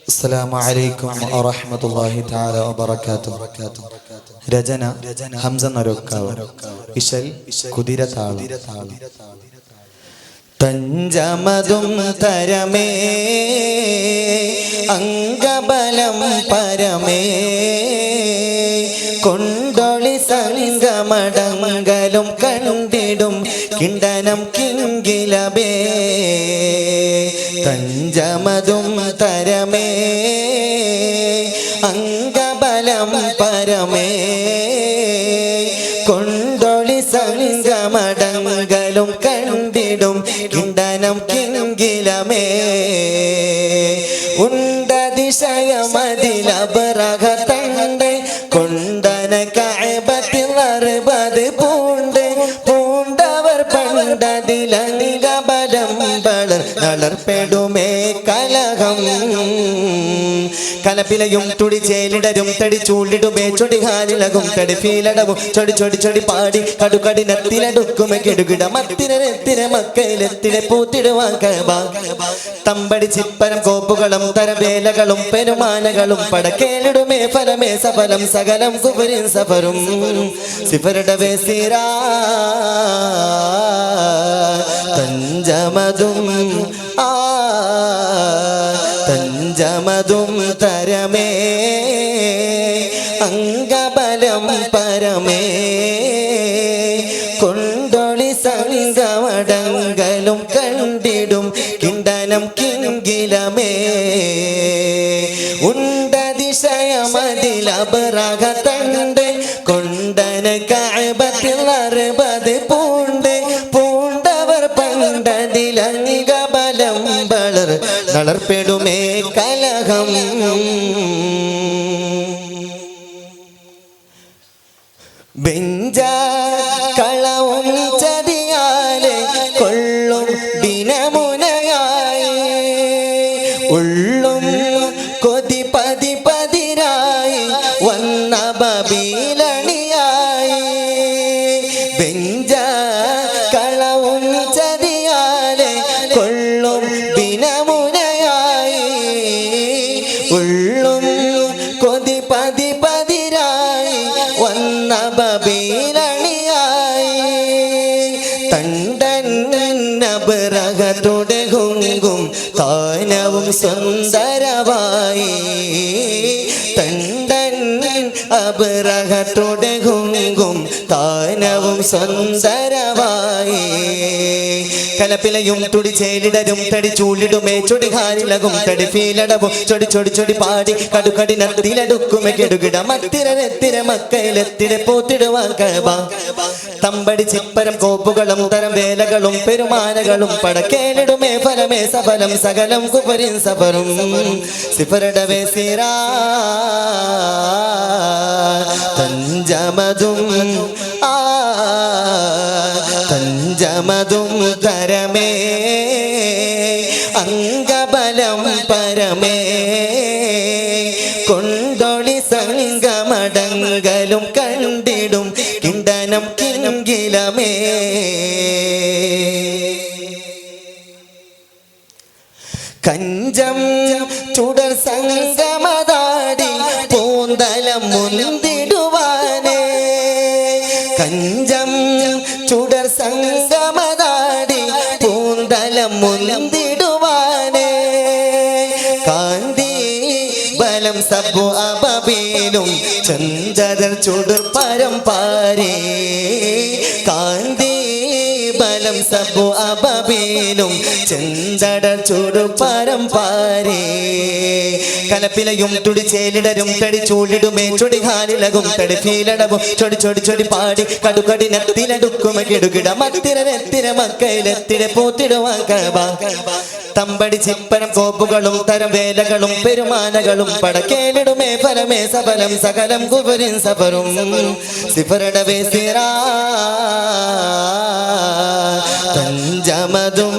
السلام عليكم ورحمة الله تعالى وبركاته. രചന ഹംസ നരൊക്കാവ്. ഇശൽ കുതിരതാളം. തഞ്ചമതും തരമേ അംഗബലം പരമേ കൊണ്ടൊളി സംഗമടമംഗലും കണ്ടിടും കിണ്ടനം കിങ്കിലബേ. തഞ്ചമതും തരമേ അംഗബലം പരമേ കൊണ്ടൊളി സംഗമടമംഗലും കണ്ടിടും കിണ്ടനം കിങ്കിലമേ. ഉണ്ടതിശയമതിലപറകത്തണ്ട് കൊണ്ടന കഅബത്തിൽ അറുപത് പൂണ്ട് പൂണ്ടവർ പണ്ടതിലംഗബലം നളർപ്പെടുമേ കലഹം. കലപ്പിലയും തുടിച്ചേലിടരും തടിച്ചൂളിടുമേ ചൊടികാലിലകും തടിഫീലടവും ചൊടി ചൊടി ചൊടി പാടി കടുകടിനത്തിലടുക്കുമേ കെടുകിട മത്തിനെത്തിനെ മക്കയിലെത്തിനെ പൂത്തിടുവാൻ കബ. തമ്പടി ചിപ്പരം കോപ്പുകളും തരവേലകളും പെരുമാനകളും പടക്കേലിടുമേ ഫലമേ സഫലം സകലം കുബരിൻ സഫറും സിഫരുടെ സിറാ. തഞ്ചമതും തഞ്ചമതും തരമേ അംഗബലം പരമേ കൊണ്ടൊളി സംഗമടങ്കലും കണ്ടിടും കിണ്ടനം കിങ്കിലമേ. ഉണ്ടതിശയമതിലപറകത്തണ്ട് കൊണ്ടന കഅബത്തിൽ അറുപത് പൂണ്ട് പൂണ്ടവർ പണ്ടതിലംഗബലം നളർപ്പെടുമേ കലഹം. ബെഞ്ച കളവും ചതിയാലെ കൊള്ളും ദിനമുനയായി ഉള്ളും കൊതി പതി പതിരായി വന്ന ബബീലണിയായി. ബെഞ്ച കളവും ചതിയാലെ കൊള്ളും ദിനമുനയായി ഉള്ളും കൊതി പതി പതിരായി വന്ന ബബീലണിയായി. തണ്ടൻ അപറകത്തോടെ ഹുങ്കും താനവും സുന്ദരമായി. തണ്ടൻ അപറകത്തോടെ ഹുങ്കും താനവും സുന്ദരമായി. കലപ്പിലയും തുടിച്ചേലിടരും തടിച്ചൂളിടുമേ ചൊടികാലിലകും തടിഫീലടവും ചൊടി ചൊടി ചൊടി പാടി കടുകടിനത്തിലടുക്കുമേ കെടുകിട മത്തിനെത്തിനെ മക്കയിലെത്തിനെ പൂത്തിടുവാൻ കബ. തമ്പടി ചിപ്പരം കോപ്പുകളും തരം വേലകളും പെരുമാനകളും പടക്കേലിടുമേ ഫലമേ സഫലം സകലം കുബരിൻ സഫറും സിഫരുടെ സിറാ. തഞ്ചമതും തഞ്ചമതും തരമേ അംഗബലം പരമേ കൊണ്ടൊളി സംഗമടങ്കലും കണ്ടിടും കിണ്ടനം കിങ്കിലമേ. കഞ്ചം ചുടർ സംഗമതാടി പൂന്തലം മുന്തിടുവാനേ. കഞ്ചം ചുടർ സംഗമതാടി പൂന്തലം മുന്തിടുവാനേ. കാന്തി ബലം സബു അബബീലും ചന്ദ്രർ ചുടർ പരംപാരേ. കാന്തി ബലം സബു അബബീലും ചന്ദ്രർ ചുടു പരംപാരേ. കലപ്പിലയും തുടിച്ചേലിടരും തടിച്ചൂളിടുമേ ചൊടികാലിലകും തടിഫീലടവും ചൊടി ചൊടി ചൊടി പാടി കടുകടിനത്തിലടുക്കുമേ കെടുകിട മത്തിനെത്തിനെ മക്കയിലെത്തിനെ പൂത്തിടുവാൻ കബ. തമ്പടി ചിപ്പരം കോപ്പുകളും തരം വേലകളും പെരുമാനകളും പടക്കേലിടുമേ ഫലമേ സഫലം സകലം കുബരിൻ സഫറും സിഫരുടെ സിറാ. തഞ്ചമതും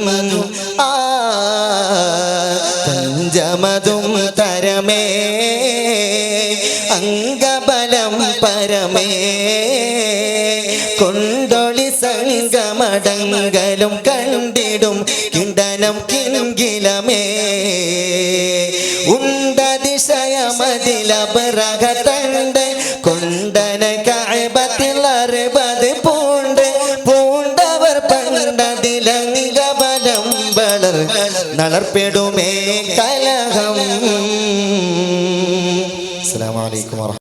തഞ്ചമതും തരമേ അംഗബലം പരമേ കൊണ്ടൊളി സംഗമടങ്കലും കണ്ടിടും കിണ്ടനം കിങ്കിലമേ. ഉണ്ട അതിശയമതിലപരകത്തണ്ട് കുണ്ടന കഅബത്തിൽ 60 പൂണ്ട് പൂണ്ടവർ പണ്ടതിലംഗബലം വളർ നളർപ്പെടുമേ കലഹം. അസ്സലാമു അലൈക്കും വറഹ്മത്തുള്ളാഹി.